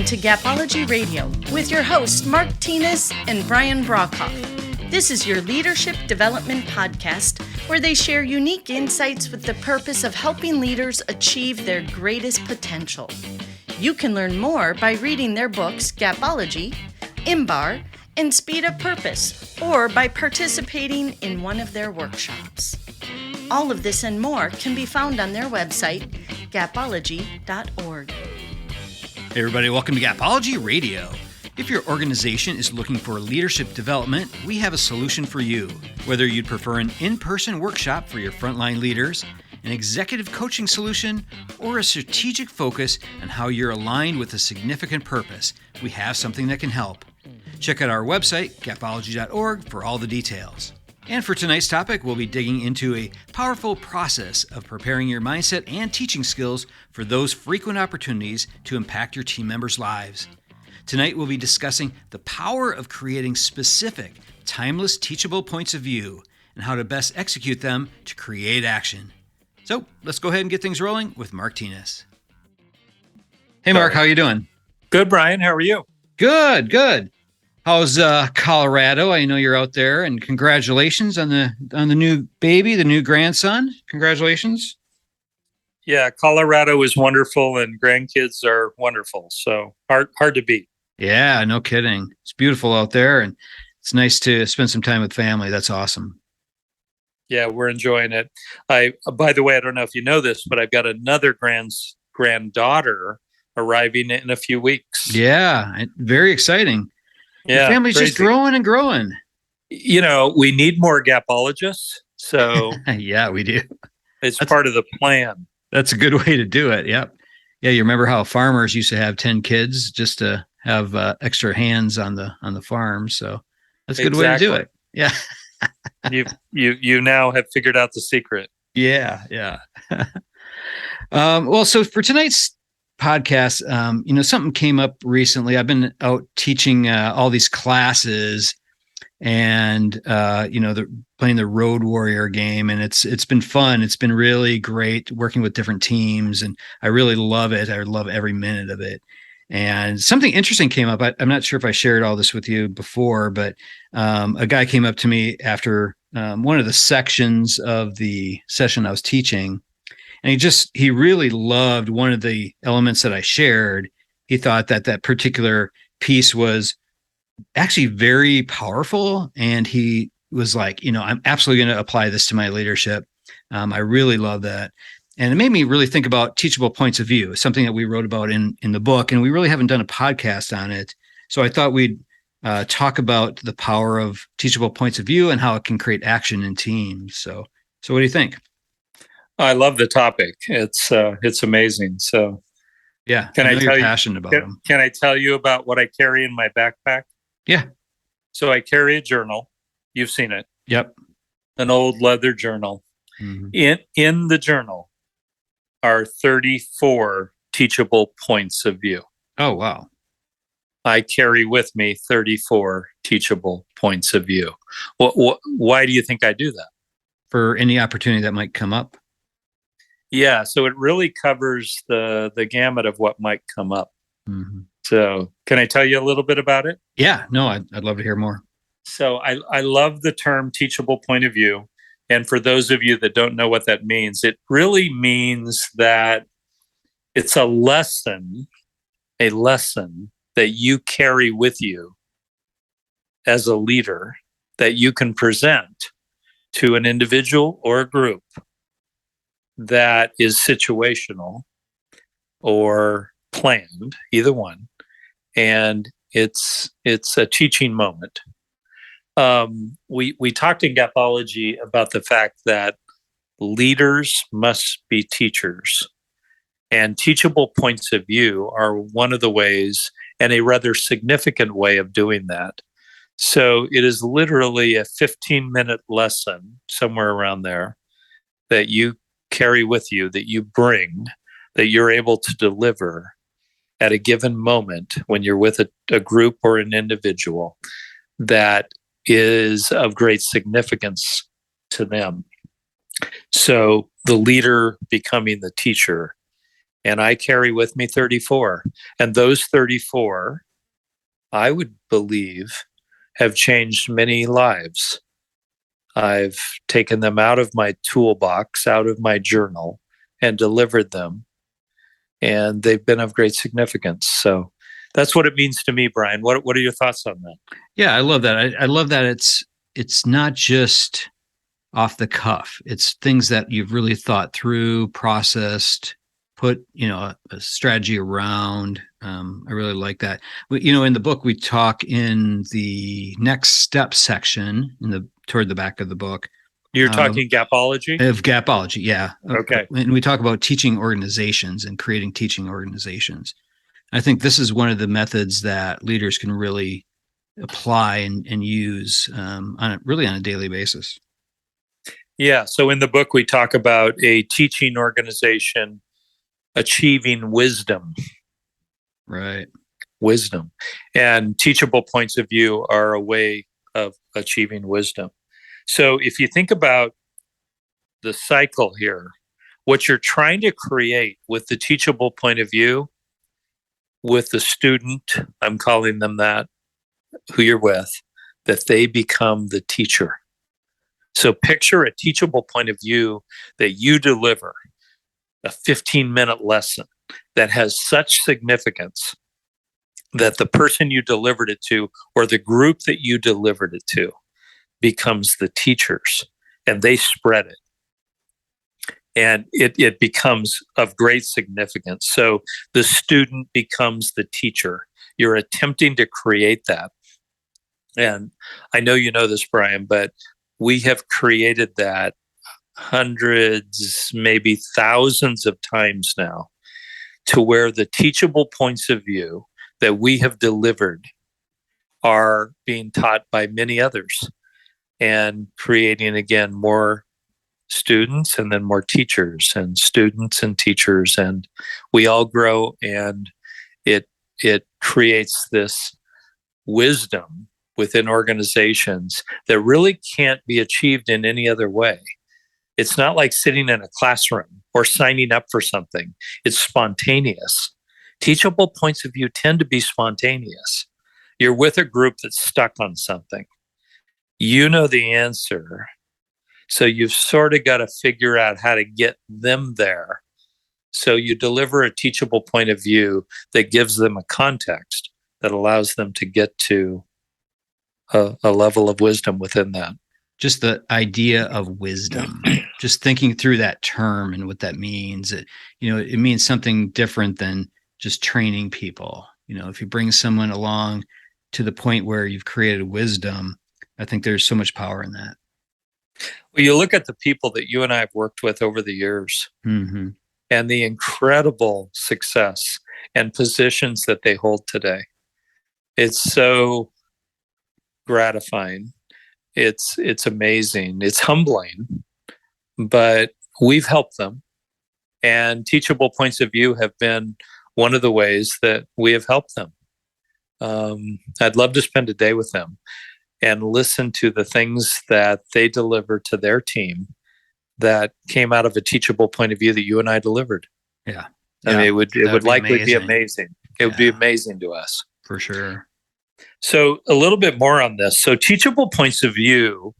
Welcome to Gapology Radio with your hosts Mark Tinas and Brian Brockhoff. This is your leadership development podcast where they share unique insights with the purpose of helping leaders achieve their greatest potential. You can learn more by reading their books Gapology, IMBAR, and Speed of Purpose, or by participating in one of their workshops. All of this and more can be found on their website, gapology.org. Hey everybody, welcome to Gapology Radio. If your organization is looking for leadership development, we have a solution for you. Whether you'd prefer an in-person workshop for your frontline leaders, an executive coaching solution, or a strategic focus on how you're aligned with a significant purpose, we have something that can help. Check out our website, gapology.org, for all the details. And for tonight's topic, we'll be digging into a powerful process of preparing your mindset and teaching skills for those frequent opportunities to impact your team members' lives. Tonight, we'll be discussing the power of creating specific, timeless, teachable points of view and how to best execute them to create action. So let's go ahead and get things rolling with Mark Tinas. Hey, Mark, how are you doing? Good, Brian. How are you? Good. How's Colorado? I know you're out there, and congratulations on the new baby, the new grandson. Congratulations. Yeah, Colorado is wonderful, and grandkids are wonderful. So hard to beat. Yeah, no kidding. It's beautiful out there, and it's nice to spend some time with family. That's awesome. Yeah, we're enjoying it. By the way, I don't know if you know this, but I've got another granddaughter arriving in a few weeks. Yeah, very exciting. Yeah, the family's just growing and growing. You know, we need more gapologists. So yeah, we do. That's part of the plan. That's a good way to do it. Yep. Yeah, you remember how farmers used to have 10 kids just to have extra hands on the farm. So that's a good way to do it. Yeah. you now have figured out the secret. Yeah. Well, so for tonight's podcast, something came up recently. I've been out teaching all these classes, and playing the Road Warrior game, and it's been fun. It's been really great working with different teams, and I really love it. I love every minute of it. And something interesting came up. I'm not sure if I shared all this with you before, but a guy came up to me after one of the sections of the session I was teaching. And he really loved one of the elements that I shared. He thought that particular piece was actually very powerful. And he was like, I'm absolutely going to apply this to my leadership. I really love that. And it made me really think about teachable points of view, something that we wrote about in the book. And we really haven't done a podcast on it. So I thought we'd talk about the power of teachable points of view and how it can create action in teams. So what do you think? I love the topic. It's amazing. So, yeah, can I tell you're you? Passionate about them. Can I tell you about what I carry in my backpack? Yeah. So I carry a journal. You've seen it. Yep. An old leather journal. Mm-hmm. In the journal are 34 teachable points of view. Oh wow! I carry with me 34 teachable points of view. Why do you think I do that? For any opportunity that might come up. Yeah, so it really covers the gamut of what might come up. Mm-hmm. So can I tell you a little bit about it? Yeah, no, I'd love to hear more. So I love the term teachable point of view. And for those of you that don't know what that means, it really means that it's a lesson that you carry with you as a leader that you can present to an individual or a group that is situational or planned, either one, and it's a teaching moment. We talked in Gapology about the fact that leaders must be teachers, and teachable points of view are one of the ways, and a rather significant way of doing that. So it is literally a 15-minute lesson, somewhere around there, that you carry with you, that you bring, that you're able to deliver at a given moment when you're with a group or an individual that is of great significance to them. So the leader becoming the teacher and I carry with me 34. And those 34, I would believe, have changed many lives. I've taken them out of my toolbox, out of my journal, and delivered them. And they've been of great significance. So that's what it means to me, Brian. What are your thoughts on that? Yeah, I love that. I love that it's not just off the cuff. It's things that you've really thought through, processed, put a strategy around. I really like that. In the book we talk in the next step section toward the back of the book. You're talking Gapology? Of Gapology, yeah. Okay. And we talk about teaching organizations and creating teaching organizations. I think this is one of the methods that leaders can really apply and use on a daily basis. Yeah. So in the book, we talk about a teaching organization achieving wisdom. Right. Wisdom. And teachable points of view are a way of achieving wisdom. So if you think about the cycle here, what you're trying to create with the teachable point of view, with the student, I'm calling them that, who you're with, that they become the teacher. So picture a teachable point of view that you deliver, a 15-minute lesson that has such significance that the person you delivered it to or the group that you delivered it to becomes the teachers, and they spread it. And it becomes of great significance. So the student becomes the teacher. You're attempting to create that. And I know you know this, Brian, but we have created that hundreds, maybe thousands of times now, to where the teachable points of view that we have delivered are being taught by many others and creating, again, more students and then more teachers and students and teachers. And we all grow, and it creates this wisdom within organizations that really can't be achieved in any other way. It's not like sitting in a classroom or signing up for something. It's spontaneous. Teachable points of view tend to be spontaneous. You're with a group that's stuck on something. You know the answer. So you've sort of got to figure out how to get them there. So you deliver a teachable point of view that gives them a context that allows them to get to a level of wisdom within that. Just the idea of wisdom, just thinking through that term and what that means. It means something different than just training people. If you bring someone along to the point where you've created wisdom, I think there's so much power in that. Well, you look at the people that you and I have worked with over the years, mm-hmm. and the incredible success and positions that they hold today. It's so gratifying. It's amazing. It's humbling, but we've helped them. And teachable points of view have been one of the ways that we have helped them. I'd love to spend a day with them and listen to the things that they deliver to their team that came out of a teachable point of view that you and I delivered. Yeah. I mean, it would likely be amazing. It would be Yeah. amazing to us. For sure. So a little bit more on this. So teachable points of view.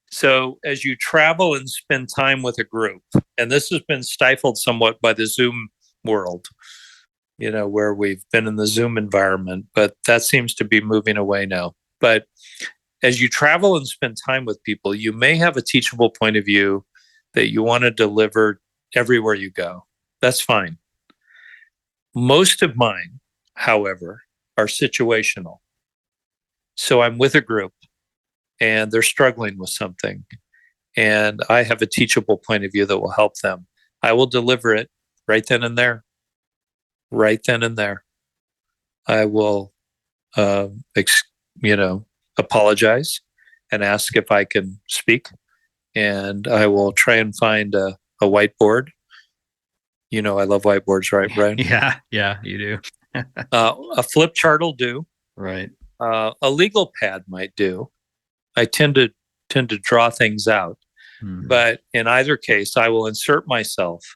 So as you travel and spend time with a group, and this has been stifled somewhat by the Zoom world, where we've been in the Zoom environment, but that seems to be moving away now. But as you travel and spend time with people, you may have a teachable point of view that you want to deliver everywhere you go. That's fine. Most of mine, however, are situational. So I'm with a group and they're struggling with something, and I have a teachable point of view that will help them. I will deliver it right then and there. Right then and there. I will, apologize and ask if I can speak, and I will try and find a whiteboard. I love whiteboards, right, Brian? Yeah, you do. A flip chart will do. Right. A legal pad might do. I tend to draw things out, Mm-hmm. but in either case, I will insert myself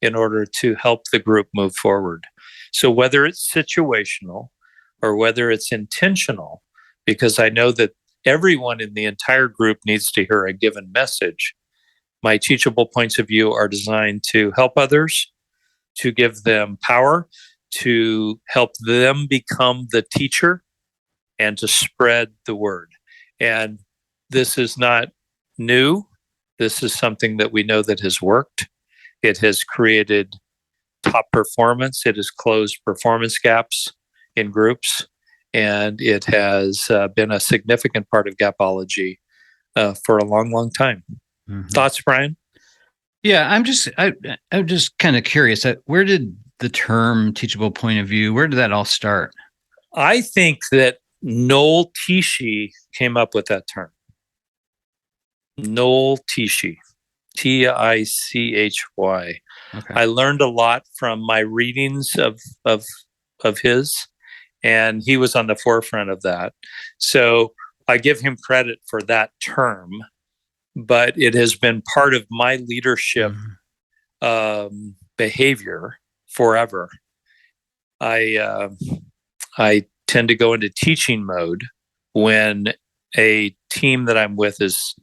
in order to help the group move forward. So whether it's situational or whether it's intentional, because I know that everyone in the entire group needs to hear a given message, my teachable points of view are designed to help others, to give them power, to help them become the teacher, and to spread the word. And this is not new. This is something that we know that has worked. It has created top performance. It has closed performance gaps in groups. And it has been a significant part of Gapology for a long, long time. Mm-hmm. Thoughts, Brian? Yeah, I'm just kind of curious. Where did the term teachable point of view, where did that all start? I think that Noel Tichy came up with that term. Noel Tichy, Tichy. Okay. I learned a lot from my readings of his, and he was on the forefront of that. So I give him credit for that term, but it has been part of my leadership behavior forever. I tend to go into teaching mode when a team that I'm with is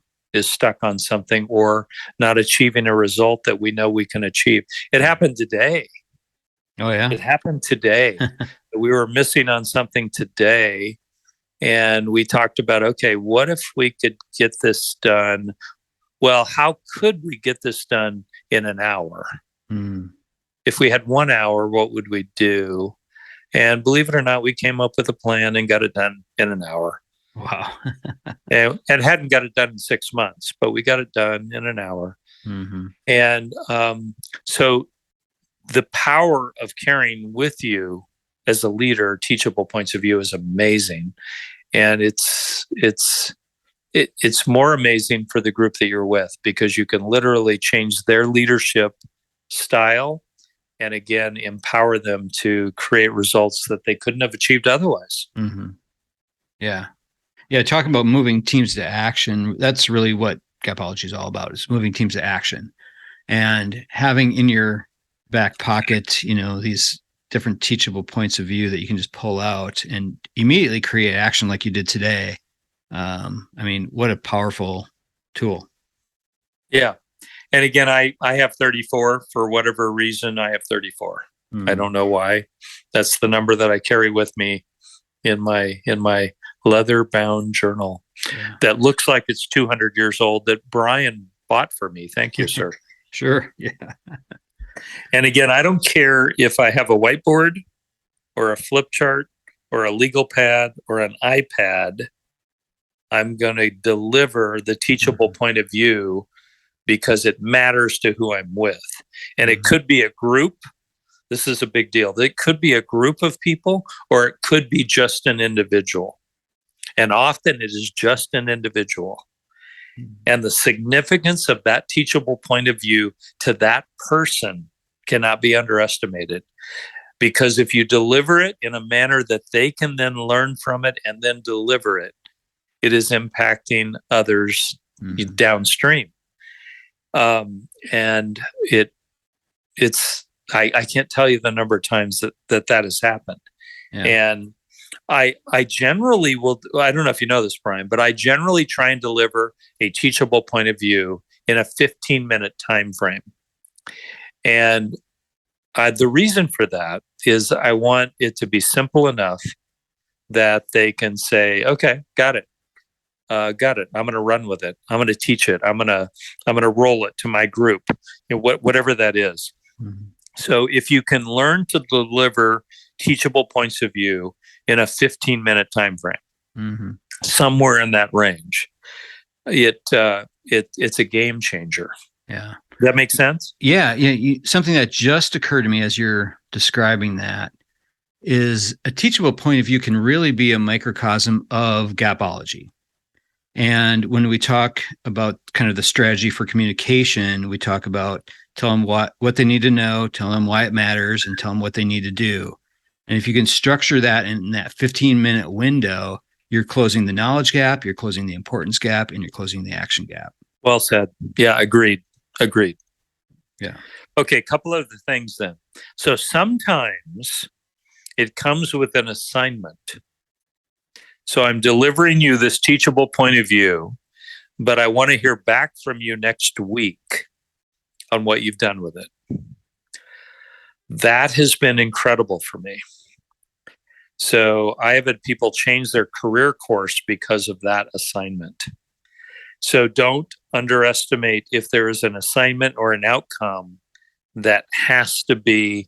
stuck on something or not achieving a result that we know we can achieve. It happened today. Oh, yeah. It happened today. We were missing on something today. And we talked about, okay, what if we could get this done? Well, how could we get this done in an hour? If we had 1 hour, what would we do? And believe it or not, we came up with a plan and got it done in an hour. Wow. and hadn't got it done in 6 months, but we got it done in an hour. Mm-hmm. And so the power of carrying with you as a leader teachable points of view is amazing. And it's more amazing for the group that you're with, because you can literally change their leadership style and again empower them to create results that they couldn't have achieved otherwise. Mm-hmm. Yeah. Talking about moving teams to action, that's really what Gapology is all about, is moving teams to action and having in your back pocket, these different teachable points of view that you can just pull out and immediately create action like you did today. What a powerful tool. Yeah. And again, I have 34 for whatever reason. I have 34. I don't know why. That's the number that I carry with me in my leather bound journal that looks like it's 200 years old, that Brian bought for me. Thank you, sir. Sure. Yeah. And again, I don't care if I have a whiteboard or a flip chart or a legal pad or an iPad. I'm going to deliver the teachable point of view because it matters to who I'm with. And it could be a group. This is a big deal. It could be a group of people, or it could be just an individual. And often it is just an individual. And the significance of that teachable point of view to that person cannot be underestimated. Because if you deliver it in a manner that they can then learn from it and then deliver it, it is impacting others downstream. And I can't tell you the number of times that has happened. Yeah. And I generally will, I don't know if you know this, Brian, but I generally try and deliver a teachable point of view in a 15-minute time frame. And the reason for that is I want it to be simple enough that they can say, okay, got it. I'm going to run with it. I'm going to teach it. I'm going to roll it to my group, whatever that is. Mm-hmm. So if you can learn to deliver teachable points of view in a 15-minute time frame, somewhere in that range, it's a game changer. Yeah. Does that make sense? Yeah. Something that just occurred to me as you're describing that is a teachable point of view can really be a microcosm of Gapology. And when we talk about kind of the strategy for communication, we talk about tell them what they need to know, tell them why it matters, and tell them what they need to do. And if you can structure that in that 15-minute window, you're closing the knowledge gap, you're closing the importance gap, and you're closing the action gap. Well said. Yeah, agreed. Yeah. Okay, a couple of the things then. So sometimes it comes with an assignment. So I'm delivering you this teachable point of view, but I want to hear back from you next week on what you've done with it. That has been incredible for me. So I have had people change their career course because of that assignment. So don't underestimate if there is an assignment or an outcome that has to be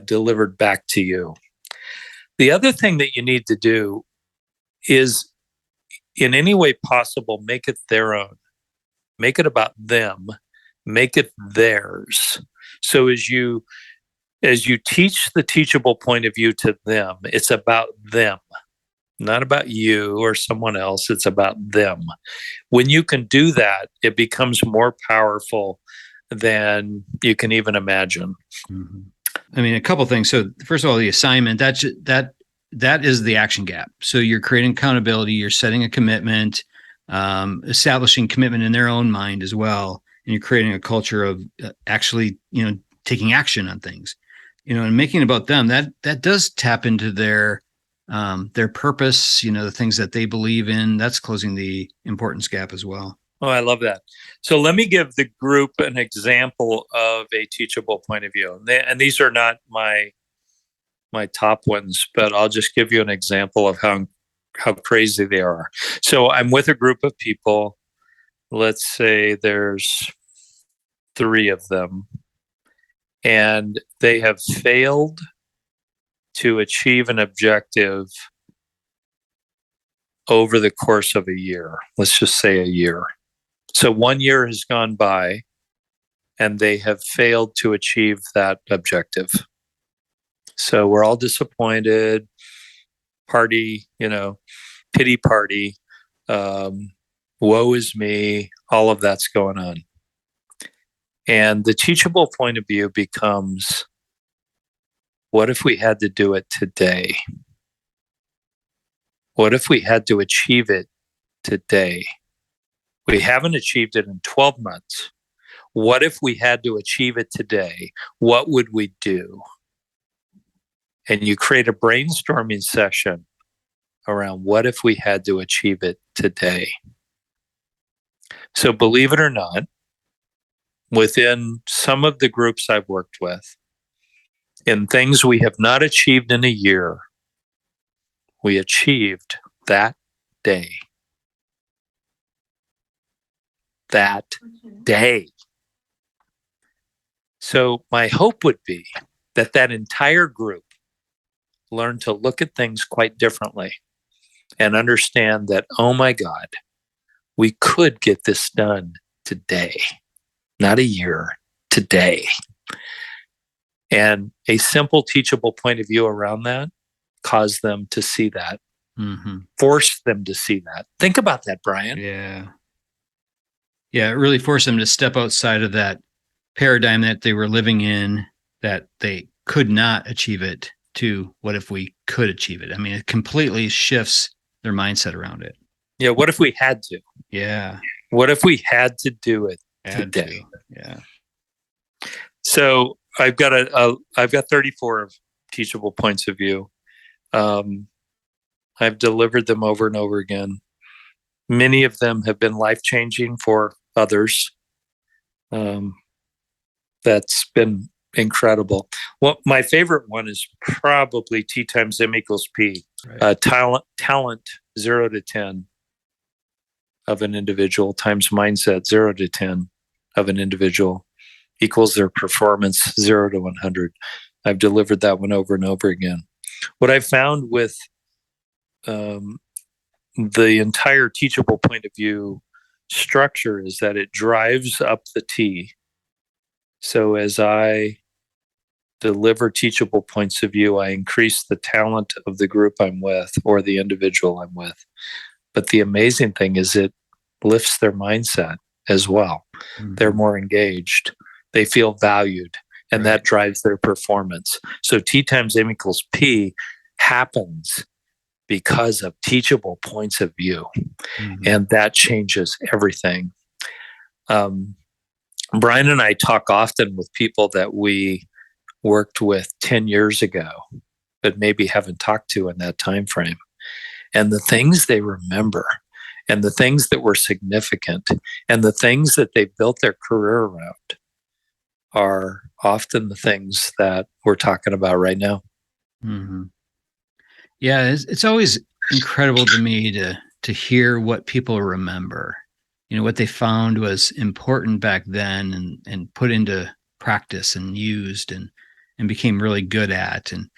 delivered back to you. The other thing that you need to do is, in any way possible, make it their own. Make it about them. Make it theirs. So as you teach the teachable point of view to them, it's about them, not about you or someone else. It's about them. When you can do that, it becomes more powerful than you can even imagine. Mm-hmm. I mean, a couple things. So first of all, the assignment, that is the action gap. So you're creating accountability, you're setting a commitment, establishing commitment in their own mind as well. And you're creating a culture of actually, taking action on things, and making it about them. That does tap into their purpose, the things that they believe in. That's closing the importance gap as well. Oh, I love that. So let me give the group an example of a teachable point of view. And these are not my top ones, but I'll just give you an example of how crazy they are. So I'm with a group of people. Let's say there's 3 of them, and they have failed to achieve an objective over the course of a year. Let's just say a year. So 1 year has gone by and they have failed to achieve that objective. So we're all disappointed, party, pity party, woe is me, all of that's going on. And the teachable point of view becomes, what if we had to do it today? What if we had to achieve it today? We haven't achieved it in 12 months. What if we had to achieve it today? What would we do? And you create a brainstorming session around what if we had to achieve it today. So believe it or not, within some of the groups I've worked with, in things we have not achieved in a year, we achieved that day. That day. So my hope would be that entire group learn to look at things quite differently and understand that, oh my God, we could get this done today, not a year, today. And a simple teachable point of view around that cause them to see that, force them to see that. Think about that, Brian. Yeah. Yeah, it really forced them to step outside of that paradigm that they were living in, that they could not achieve it, to what if we could achieve it? I mean, it completely shifts their mindset around it. Yeah, what if we had to? Yeah. What if we had to do it today? Yeah. So I've got 34 of teachable points of view. I've delivered them over and over again. Many of them have been life-changing for others. That's been incredible. Well, my favorite one is probably T times M equals P. Right. Talent 0 to 10 of an individual times mindset 0 to 10 of an individual equals their performance 0 to 100. I've delivered that one over and over again. What I've found with the entire teachable point of view structure is that it drives up the T. So as I deliver teachable points of view, I increase the talent of the group I'm with or the individual I'm with. But the amazing thing is it lifts their mindset as well. They're more engaged. They feel valued, and that drives their performance. So T times M equals P happens because of teachable points of view. And that changes everything. Brian and I talk often with people that we worked with 10 years ago, but maybe haven't talked to in that time frame. And the things they remember, and the things that were significant, and the things that they built their career around are often the things that we're talking about right now. Mm-hmm. Yeah, it's always incredible to me to hear what people remember. What they found was important back then and put into practice and used and became really good at. And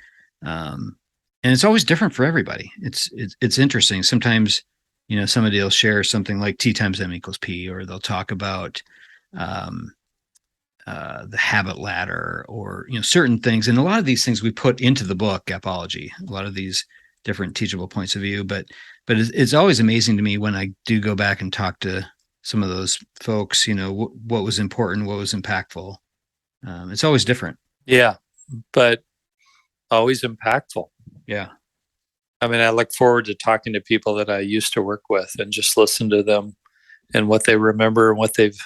it's always different for everybody. It's interesting. Sometimes, somebody will share something like T times M equals P, or they'll talk about the habit ladder, or certain things. And a lot of these things we put into the book Gapology, a lot of these different teachable points of view. But it's always amazing to me when I do go back and talk to some of those folks, what was important, what was impactful. It's always different. Yeah, but always impactful. Yeah. I mean, I look forward to talking to people that I used to work with and just listen to them and what they remember and what they've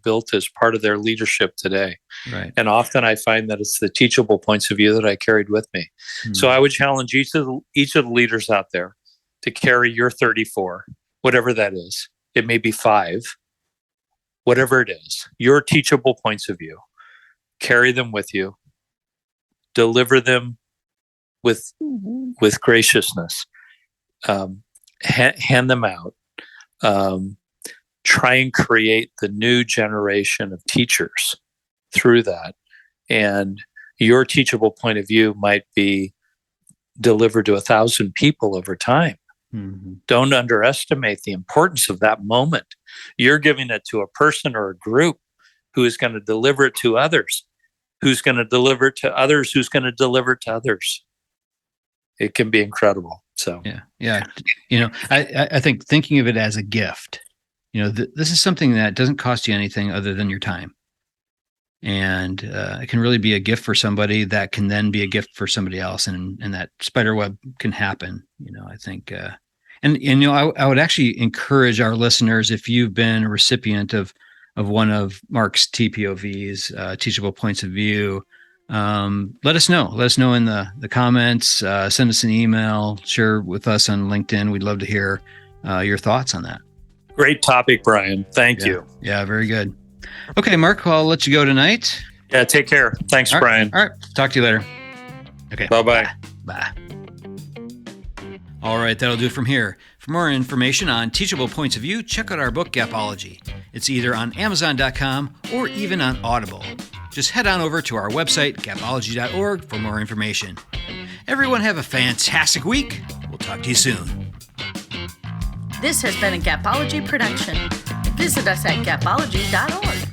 built as part of their leadership today. Right. And often I find that it's the teachable points of view that I carried with me. Mm-hmm. So I would challenge each of the leaders out there to carry your 34, whatever that is. It may be 5, whatever it is, your teachable points of view. Carry them with you. Deliver them with graciousness. Hand them out. Try and create the new generation of teachers through that. And your teachable point of view might be delivered to 1,000 people over time. Mm-hmm. Don't underestimate the importance of that moment. You're giving it to a person or a group who is going to deliver it to others, who's going to deliver it to others, who's going to deliver it to others. It can be incredible. So, yeah. I think thinking of it as a gift, this is something that doesn't cost you anything other than your time. And it can really be a gift for somebody that can then be a gift for somebody else. And that spider web can happen, I think. I would actually encourage our listeners, if you've been a recipient of one of Mark's TPOVs, Teachable Points of View, let us know. Let us know in the comments. Send us an email. Share with us on LinkedIn. We'd love to hear your thoughts on that. Great topic, Brian. Thank you. Yeah, very good. Okay, Mark, well, I'll let you go tonight. Yeah, take care. Thanks, all right, Brian. All right. Talk to you later. Okay. Bye-bye. Bye. All right, that'll do it from here. For more information on Teachable Points of View, check out our book, Gapology. It's either on Amazon.com or even on Audible. Just head on over to our website, gapology.org, for more information. Everyone have a fantastic week. We'll talk to you soon. This has been a Gapology production. Visit us at gapology.org.